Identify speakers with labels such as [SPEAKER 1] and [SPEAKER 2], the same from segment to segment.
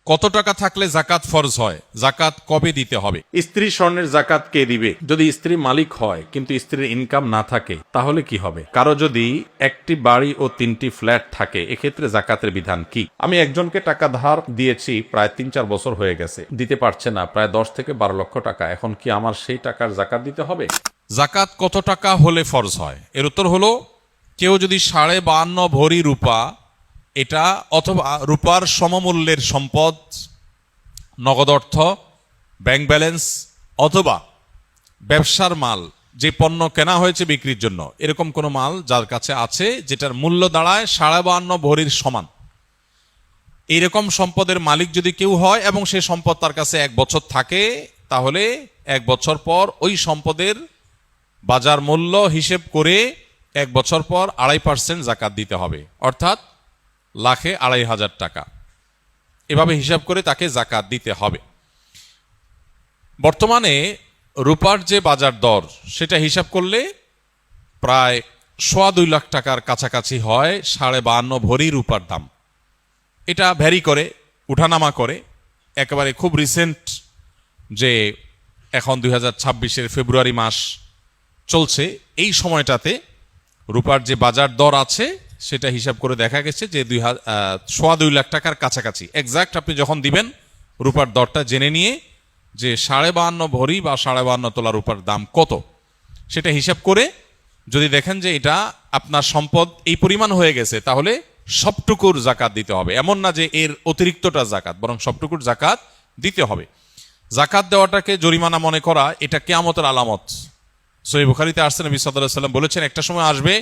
[SPEAKER 1] কত টাকা থাকলে জাকাত ফরজ হয়, জাকাত কবে দিতে হবে?
[SPEAKER 2] স্ত্রী স্বর্ণের জাকাত কে দিবে? যদি স্ত্রী মালিক হয় কিন্তু স্ত্রীর ইনকাম না থাকে তাহলে কি হবে? কারো যদি একটি বাড়ি ও 3টি ফ্ল্যাট থাকে, এক্ষেত্রে জাকাতের বিধান কি? আমি একজনকে টাকা ধার দিয়েছি, প্রায় 3-4 বছর হয়ে গেছে, দিতে পারছে না, প্রায় 10 থেকে 12 লক্ষ টাকা। এখন কি আমার সেই টাকার জাকাত দিতে হবে?
[SPEAKER 1] জাকাত কত টাকা হলে ফরজ হয়? এর উত্তর হলো, কেউ যদি 52.5 ভরি রূপা, এটা অথবা রূপার সমমূল্যের সম্পদ, নগদ অর্থ, ব্যাংক ব্যালেন্স অথবা ব্যবসার মাল, যে পণ্য কেনা হয়েছে বিক্রির জন্য, এরকম কোনো মাল যার কাছে আছে যেটার মূল্য দাঁড়ায় 52.5 ভরির সমান, এইরকম সম্পদের মালিক যদি কেউ হয় এবং সে সম্পদ তার কাছে 1 বছর থাকে, তাহলে 1 বছর পর ওই সম্পদের বাজার মূল্য হিসেব করে 1 বছর পর 2.5% জাকাত দিতে হবে, অর্থাৎ লাখে 2,500 টাকা। এভাবে হিসাব করে তাকে জাকাত দিতে হবে। বর্তমানে রূপার যে বাজার দর, সেটা হিসাব করলে প্রায় 2.25 লাখ টাকার কাছাকাছি হয় 52.5 ভরি রূপার দাম। এটা ভ্যারি করে, উঠানামা করে। একেবারে খুব রিসেন্ট, যে এখন 2026-এর ফেব্রুয়ারি মাস চলছে, এই সময়টাতে রূপার যে বাজার দর আছে সেটা হিসাব করে দেখা গেছে যে 2.25 লাখ টাকার কাছাকাছি। এক্সাক্ট আপনি যখন দিবেন রূপার দরটা জেনে নিয়ে, যে 52.5 ভরি বা 52.5 তোলা রূপার দাম কত, সেটা হিসাব করে যদি দেখেন যে এটা আপনার সম্পদ এই পরিমাণ হয়ে গেছে, তাহলে সবটুকুর জাকাত দিতে হবে। এমন না যে এর অতিরিক্তটা জাকাত, বরং সবটুকুর জাকাত দিতে হবে। জাকাত দেওয়াটাকে জরিমানা মনে করা, এটা কিয়ামতের আলামত। সহিহ বুখারীতে আসছে, নবী সাল্লাল্লাহু আলাইহি ওয়াসাল্লাম বলেছেন, একটা সময় আসবে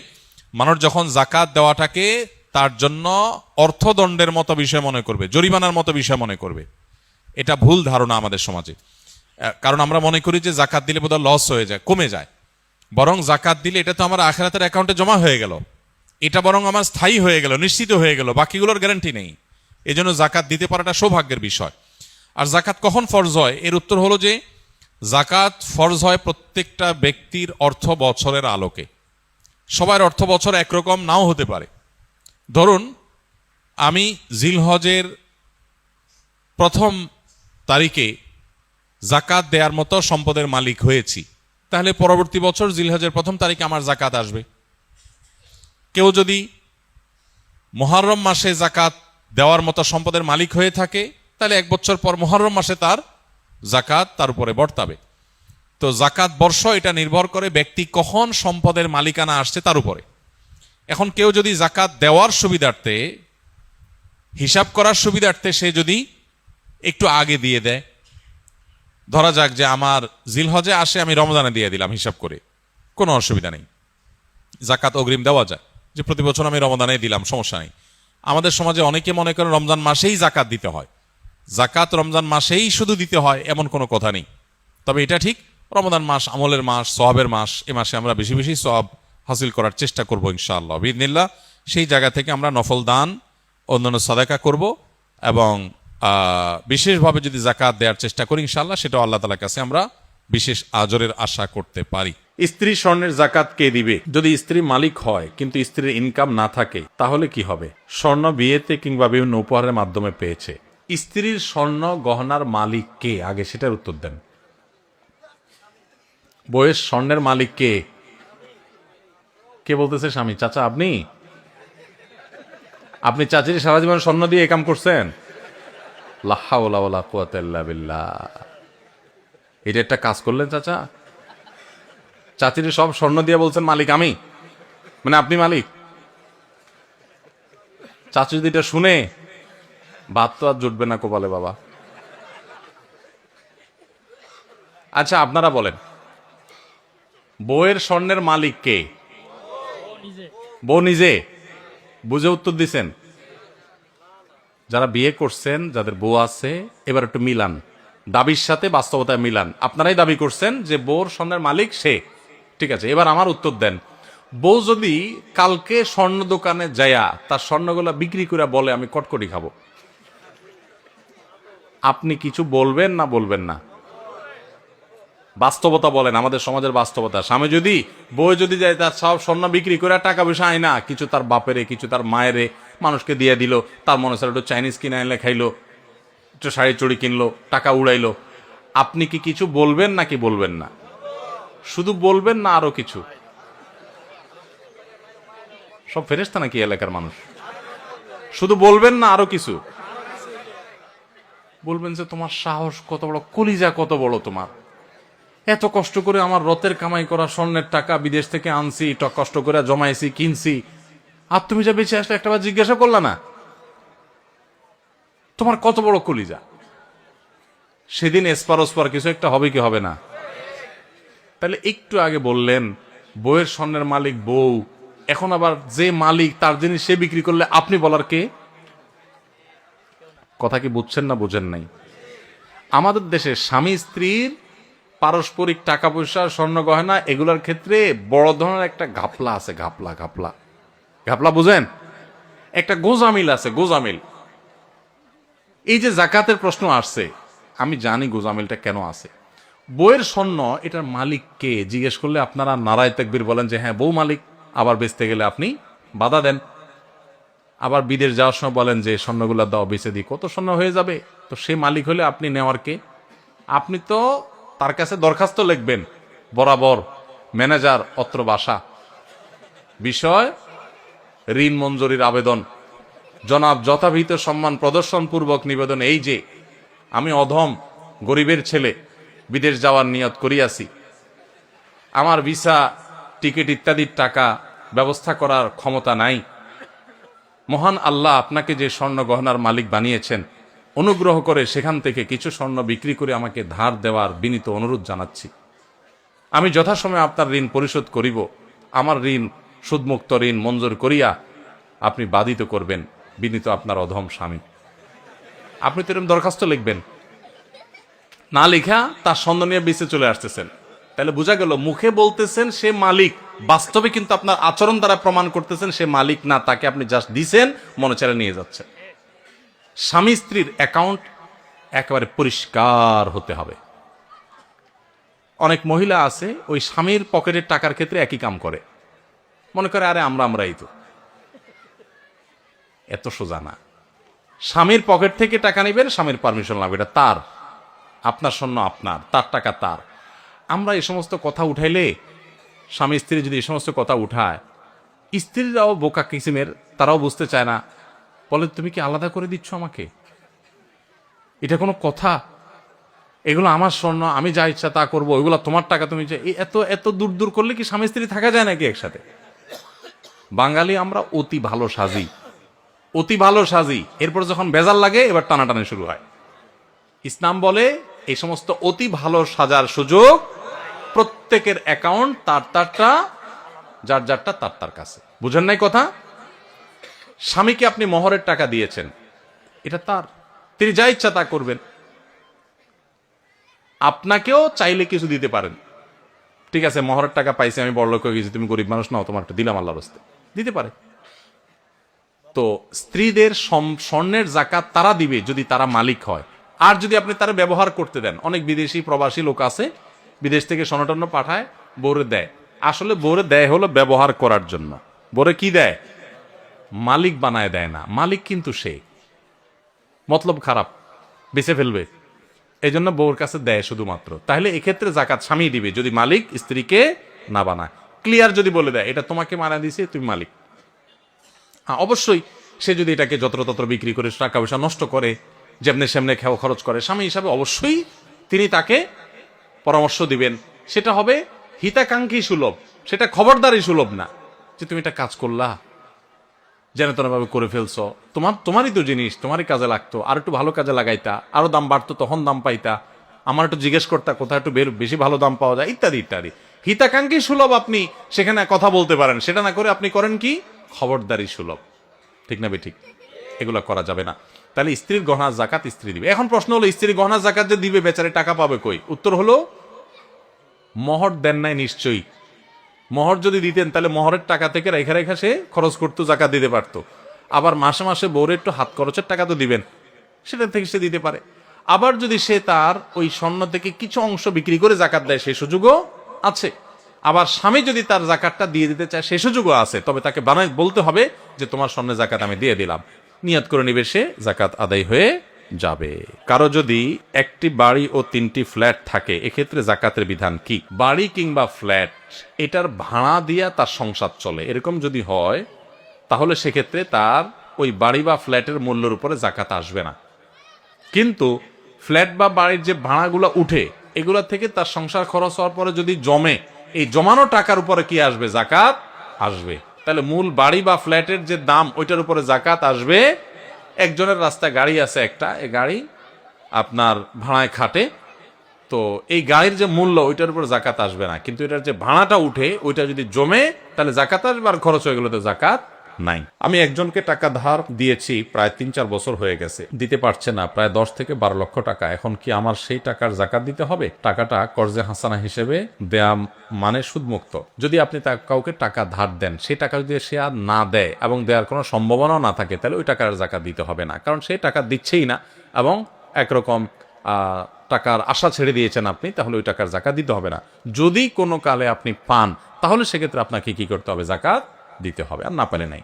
[SPEAKER 1] মানুষ যখন জাকাত দেওয়াটাকে তার জন্য অর্থদণ্ডের মতো বিষয় মনে করবে, জরিমানার মতো বিষয় মনে করবে। এটা ভুল ধারণা আমাদের সমাজে। কারণ আমরা মনে করি যে জাকাত দিলে বোধহয় লস হয়ে যায়, কমে যায়। বরং জাকাত দিলে এটা তো আমার আখিরাতের অ্যাকাউন্টে জমা হয়ে গেল, এটা বরং আমার স্থায়ী হয়ে গেল, নিশ্চিত হয়ে গেল, বাকিগুলোর গ্যারান্টি নেই। এজন্য জাকাত দিতে পারাটা সৌভাগ্যের বিষয়। আর জাকাত কখন ফরজ হয়? এর উত্তর হলো যে জাকাত ফরজ হয় প্রত্যেকটা ব্যক্তির অর্থ বছরের আলোকে। সবার অর্থ বছর একরকম নাও হতে পারে। ধরুন আমি জিলহজের 1ম তারিখে জাকাত দেওয়ার মতো সম্পদের মালিক হয়েছি, তাহলে পরবর্তী বছর জিলহজের 1ম তারিখে আমার জাকাত আসবে। কেউ যদি মুহররম মাসে জাকাত দেওয়ার মতো সম্পদের মালিক হয়ে থাকে, তাহলে 1 বছর পর মুহররম মাসে তার জাকাত তার উপরে বর্তাবে। তো জাকাত বর্ষ এটা নির্ভর করে ব্যক্তি কখন সম্পদের মালিকানা আসছে তার উপরে। এখন কেউ যদি জাকাত দেওয়ার সুবিধার্থে, হিসাব করার সুবিধার্থে সে যদি একটু আগে দিয়ে দেয়, ধরা যাক যে আমার জিলহজে আসে, আমি রমজানে দিয়ে দিলাম হিসাব করে, কোনো অসুবিধা নেই, জাকাত অগ্রিম দেওয়া যায়, যে প্রতি বছর আমি রমজানে দিলাম, সমস্যা নেই। আমাদের সমাজে অনেকে মনে করেন রমজান মাসেই জাকাত দিতে হয়। জাকাত রমজান মাসেই শুধু দিতে হয় এমন কোনো কথা নেই। তবে এটা ঠিক, রমজান মাস আমলের মাস, সওয়াবের মাস, এ মাসে আমরা বেশি বেশি সওয়াব হাসিল করার চেষ্টা করব ইনশাআল্লাহ বিইذনিল্লাহ। সেই জায়গা থেকে আমরা নফল দান, অন্যান্য সাদাকা করব, এবং বিশেষভাবে যদি জাকাত দেওয়ার চেষ্টা করি ইনশাআল্লাহ, সেটাও আল্লাহ তাআলার কাছে আমরা বিশেষ আজরের আশা করতে পারি।
[SPEAKER 2] স্ত্রী স্বর্ণের জাকাত কে দিবে? যদি স্ত্রী মালিক হয় কিন্তু স্ত্রীর ইনকাম না থাকে তাহলে কি হবে? স্বর্ণ বিয়েতে কিংবা বিভিন্ন উপহারের মাধ্যমে পেয়েছে, স্ত্রীর স্বর্ণ গহনার মালিক কে? আগে সেটার উত্তর দেন। বইয়ের স্বর্ণের মালিক কে? কে বলতেছে? স্বামী? চাচা? আপনি চাচির সারা জীবন স্বর্ণ দিয়ে কাম করছেন? লা হাওলা ওয়ালা কুওয়াতা ইল্লা বিল্লাহ। এটা একটা কাজ করলেন চাচা? চাচির সব স্বর্ণ দিয়ে বলছেন মালিক আমি, মানে আপনি মালিক? চাচি যদি এটা শুনে, ভাত তো আর জুটবে না কপালে বাবা। আচ্ছা আপনারা বলেন, বউয়ের স্বর্ণের মালিক কে? বউ নিজে? বুঝে উত্তর দিছেন? যারা বিয়ে করছেন, যাদের বউ আছে, এবার একটু মিলান, দাবির সাথে বাস্তবতায় মিলান। আপনারাই দাবি করছেন যে বউর স্বর্ণের মালিক সে, ঠিক আছে। এবার আমার উত্তর দেন, বউ যদি কালকে স্বর্ণ দোকানে যায়া তার স্বর্ণগুলা বিক্রি করে বলে আমি কটকটি খাবো, আপনি কিছু বলবেন না বলবেন না? বাস্তবতা বলেন, আমাদের সমাজের বাস্তবতা। স্বামী যদি, বউ যদি যায় তার সব স্বর্ণ বিক্রি করে টাকা পয়সা আয় না, কিছু তার বাপেরে, কিছু তার মায়েরে, মানুষকে দিয়ে দিল, তার মনে হচ্ছে একটু চাইনিজ কিনে এনে খাইলো, একটা শাড়ি চুড়ি কিনলো, টাকা উড়াইলো, আপনি কি কিছু বলবেন নাকি বলবেন না? শুধু বলবেন না আরো কিছু? সব ফেরেশতা নাকি এলাকার মানুষ? শুধু বলবেন না আরো কিছু? বলবেন যে তোমার সাহস কত বড়, কলিজা কত বড় তোমার, এত কষ্ট করে আমার রতের কামাই করা স্বর্ণের টাকা বিদেশ থেকে আনছি, কষ্ট করে জমাইছি, কিনছি, আর তুমি যা বেঁচে আসলে একটাবার জিজ্ঞাসা করলা না? তোমার কত বড় কলিজা। সেদিন এসপার ওসপার কিছু একটা হবে কি হবে না? তাহলে একটু আগে বললেন বইয়ের স্বর্ণের মালিক বউ, এখন আবার যে মালিক তার জিনিস সে বিক্রি করলে আপনি বলার কে? কথা কি বুঝছেন না বুঝেন নাই? আমাদের দেশে স্বামী স্ত্রীর পারস্পরিক টাকা পয়সা, স্বর্ণ গয়না এগুলোর ক্ষেত্রে বড় ধরনের একটা ঘাপলা আছে। ঘাপলা ঘাপলা ঘাপলা বুঝেন? একটা গোজামিল আছে, গোজামিল। এই যে জাকাতের প্রশ্ন আসছে, আমি জানি গোজামিলটা কেন আছে। বইয়ের স্বর্ণ এটার মালিক কে জিজ্ঞেস করলে আপনারা নারায় তাকবীর বলেন যে হ্যাঁ বউ মালিক, আবার বেচতে গেলে আপনি বাধা দেন। আবার বিদেশ যাওয়ার সময় বলেন যে স্বর্ণগুলা দাও, বেচে দিই, কত স্বর্ণ হয়ে যাবে। তো সে মালিক হলে আপনি নেওয়ার কে? আপনি তো তার কাছে দরখাস্ত লিখবেন, বরাবর ম্যানেজার অত্র বাসা, বিষয় ঋণ মঞ্জুরির আবেদন, জনাব যথাবিহিত সম্মান প্রদর্শন পূর্বক নিবেদন এই যে আমি অধম গরিবের ছেলে, বিদেশ যাওয়ার নিয়ত করিয়াছি, আমার ভিসা টিকিট ইত্যাদির টাকা ব্যবস্থা করার ক্ষমতা নাই। মহান আল্লাহ আপনাকে যে স্বর্ণ গহনার মালিক বানিয়েছেন, অনুগ্রহ করে সেখান থেকে কিছু স্বর্ণ বিক্রি করে আমাকে ধার দেওয়ার বিনীত অনুরোধ জানাচ্ছি। আমি যথাসময়ে আপনার ঋণ পরিশোধ করিব। আমার ঋণ সুদমুক্ত ঋণ মঞ্জুর করিয়া আপনি বাধিত করবেন, বিনীত আপনার অধম স্বামী। আপনি তো এরকম দরখাস্ত লিখবেন না, লিখা তার স্বর্ণ নিয়ে বেঁচে চলে আসতেছেন। তাহলে বোঝা গেল মুখে বলতেছেন সে মালিক, বাস্তবে কিন্তু আপনার আচরণ দ্বারা প্রমাণ করতেছেন সে মালিক না, তাকে আপনি জাস্ট দিছেন, মনে চাইলে নিয়ে যাচ্ছেন। স্বামী স্ত্রীর অ্যাকাউন্ট একেবারে পরিষ্কার হতে হবে। অনেক মহিলা আছে ওই স্বামীর পকেটের টাকার ক্ষেত্রে একই কাম করে, মনে করে আরে আমরাই তো। এত সোজা না। স্বামীর পকেট থেকে টাকা নেবেন, স্বামীর পারমিশন লাগবে, এটা তার, আপনার স্বর্ণ আপনার, তার টাকা তার। আমরা এই সমস্ত কথা উঠাইলে, স্বামী স্ত্রী যদি এই সমস্ত কথা উঠায়, স্ত্রীরাও বোকা কিসিমের, তারাও বুঝতে চায় না, বলে তুমি কি আলাদা করে দিচ্ছ আমাকে? এটা কোনো কথা? এগুলো আমার স্বর্ণ, আমি যা ইচ্ছা তা করবো, ওইগুলো তোমার টাকা, তুমি এত এত দূর দূর করলে কি স্বামী স্ত্রী থাকা যায় নাকি একসাথে? বাঙালি আমরা অতি ভালো সাজি, অতি ভালো সাজি, এরপর যখন বেজাল লাগে এবার টানাটানি শুরু হয়। ইসলাম বলে এই সমস্ত অতি ভালো সাজার সুযোগ, প্রত্যেকের অ্যাকাউন্ট তার তারটা, যার যারটা তার তার কাছে। বুঝেন নাই কথা? স্বামীকে আপনি মোহরের টাকা দিয়েছেন, এটা তার, তিনি যা ইচ্ছা তা করবেন। আপনাকেও চাইলে কিছু দিতে পারেন, ঠিক আছে মোহরের টাকা পাইছি, আমি বড়লোক হয়ে গেছি, তুমি গরিব মানুষ নাও, তোমার একটা দিলাম আল্লাহর রাস্তে, দিতে পারে। তো স্ত্রীদের স্বর্ণের জাকাত তারা দিবে যদি তারা মালিক হয়। আর যদি আপনি তারা ব্যবহার করতে দেন, অনেক বিদেশি প্রবাসী লোক আছে বিদেশ থেকে স্বর্ণটন্ন পাঠায়, বউরে দেয়। আসলে বউরে দেয় হলো ব্যবহার করার জন্য। বউরে কি দেয়? মালিক বানায় দেয় না। মালিক কিন্তু সে, মতলব খারাপ, বেঁচে ফেলবে, এই জন্য বউর কাছে দেয় শুধুমাত্র। তাহলে এক্ষেত্রে জাকাত স্বামী দিবে যদি মালিক স্ত্রীকে না বানায়। ক্লিয়ার যদি বলে দেয় এটা তোমাকে মানা দিছে, তুমি মালিক। অবশ্যই সে যদি এটাকে যত্রতত্র বিক্রি করে টাকা পয়সা নষ্ট করে, যেমনে সেমনে খেও খরচ করে, স্বামী হিসাবে অবশ্যই তিনি তাকে পরামর্শ দিবেন। সেটা হবে হিতাকাঙ্ক্ষী সুলভ, সেটা খবরদারি সুলভ না যে তুমি এটা কাজ করলা, যেন তেনভাবে করে ফেলছো, তোমারই তো জিনিস, তোমারই কাজে লাগতো, আর একটু ভালো কাজে লাগাইতা, আরো দাম বাড়তো তখন দাম পাইতা, আমার একটু জিজ্ঞেস করতা কোথায় একটু বেশি ভালো দাম পাওয়া যায়, ইত্যাদি ইত্যাদি। হিতাকাঙ্ক্ষী সুলভ আপনি সেখানে কথা বলতে পারেন, সেটা না করে আপনি করেন কি খবরদারি সুলভ। ঠিক না ঠিক? এগুলো করা যাবে না। তাহলে স্ত্রীর গহনার জাকাত স্ত্রী দিবে। এখন প্রশ্ন হলো স্ত্রীর গহনার জাকাত যে দিবে, বেচারে টাকা পাবে কই? উত্তর হলো মোহর দেন নাই নিশ্চয়ই। মোহর যদি দিতেন তাহলে মোহরের টাকা থেকে রেখা রেখা সে খরচ করতো, জাকাত দিতে পারতো। আবার মাসে মাসে বউরের একটু হাত খরচের টাকা তো দিবেন, সেটা থেকে সে দিতে পারে। আবার যদি সে তার ওই স্বর্ণ থেকে কিছু অংশ বিক্রি করে জাকাত দেয়, সেই সুযোগও আছে। আবার স্বামী যদি তার জাকাতটা দিয়ে দিতে চায়, সেই সুযোগও আছে। তবে তাকে বলতে হবে যে তোমার স্বর্ণের জাকাত আমি দিয়ে দিলাম, নিয়ত করে নিবে, সে জাকাত আদায় হয়ে যাবে। কারো যদি একটি বাড়ি ও 3টি ফ্ল্যাট থাকে, এক্ষেত্রে জাকাতের বিধান কি? বাড়ি কিংবা ফ্ল্যাট এটার ভাড়া দিয়া তার সংসার চলে, এরকম যদি হয় তাহলে সেক্ষেত্রে তার ওই বাড়ি বা ফ্ল্যাটের মূল্যের উপরে জাকাত আসবে না। কিন্তু ফ্ল্যাট বা বাড়ির যে ভাড়াগুলো উঠে, এগুলা থেকে তার সংসার খরচ হওয়ার পরে যদি জমে, এই জমানো টাকার উপরে কি আসবে? জাকাত আসবে। তাহলে মূল বাড়ি বা ফ্ল্যাটের যে দাম, ওইটার উপরে জাকাত আসবে। একজনের রাস্তায় গাড়ি আছে একটা, এই গাড়ি আপনার ভাড়ায় খাটে, তো এই গাড়ির যে মূল্য ওইটার উপর জাকাত আসবে না, কিন্তু এটার যে ভাড়াটা উঠে ওইটা যদি জমে তাহলে জাকাত আসবে, আর খরচ হয়ে গেলে তো জাকাত নাই। আমি একজনকে টাকা ধার দিয়েছি, প্রায় 3-4 বছর হয়ে গেছে, দিতে পারছে না, প্রায় 10 থেকে 12 লক্ষ টাকা। এখন কি আমার সেই টাকার জাকাত দিতে হবে? টাকাটা কর্জে হাসানা হিসেবে দেয়া মানে সুদমুক্ত। যদি আপনি কাউকে টাকা ধার দেন, সেই টাকা যদি সে আর না দেয় এবং দেওয়ার কোনো সম্ভাবনাও না থাকে, তাহলে ওই টাকার জাকাত দিতে হবে না, কারণ সে টাকা দিচ্ছেই না এবং একরকম টাকার আশা ছেড়ে দিয়েছেন আপনি, তাহলে ওই টাকার জাকাত দিতে হবে না। যদি কোনো কালে আপনি পান, তাহলে সেক্ষেত্রে আপনাকে কি করতে হবে? জাকাত দিতে হবে, আর না পেলে নাই।